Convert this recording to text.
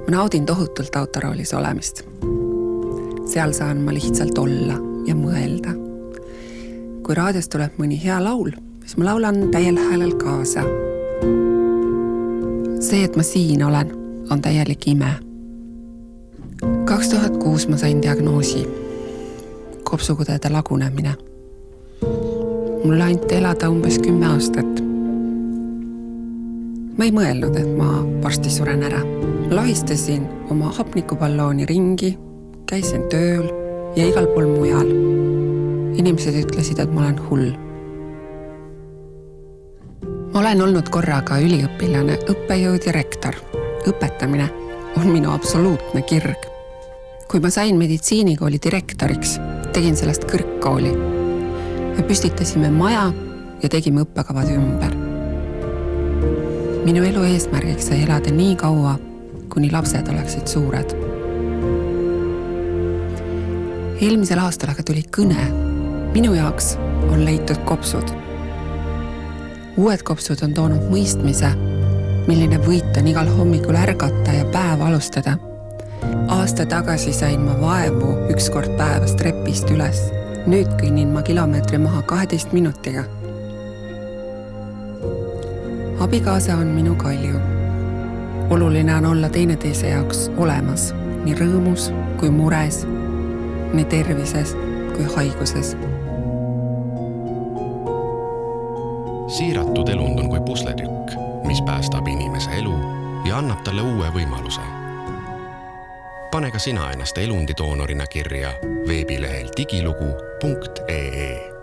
Ma naudin tohutult autoroolis olemist. Seal saan ma lihtsalt olla ja mõelda. Kui raadios tuleb mõni hea laul, siis ma laulan täiel häälel kaasa. See, et ma siin olen, on täielik ime. 2006 ma sain diagnoosi. Kopsukudede lagunemine. Mulle anti elada umbes 10 aastat. Ma ei mõelnud, et ma varsti suren ära. Lahistasin oma hapnikuballooni ringi, käisin tööl ja igal pool mujal. Inimesed ütlesid, et ma olen hull. Ma olen olnud korraga üliõpilane, õppejõud ja rektor. Õpetamine on minu absoluutne kirg. Kui ma sain meditsiinikooli direktoriks, tegin sellest kõrgkooli. Me püstitasime maja ja tegime õppekavad ümber. Minu elu eesmärgiks sai elada nii kaua, kuni lapsed oleksid suured. Eelmisel aastal aga tuli kõne. Minu jaoks on leitud kopsud. Uued kopsud on toonud mõistmise, milline võit on igal hommikul ärgata ja päev alustada. Aasta tagasi sain ma vaevu ükskord päevas trepist üles. Nüüd kõnnin ma kilomeetri maha 12 minutiga. Abikaasa on minu kalju. Oluline on olla teineteise jaoks olemas, nii rõõmus kui mures, nii tervises kui haiguses. Siiratud elund on kui pusletükk, mis päästab inimese elu ja annab talle uue võimaluse. Pane ka sina ennast elundidoonorina kirja veebilehel digilugu.ee.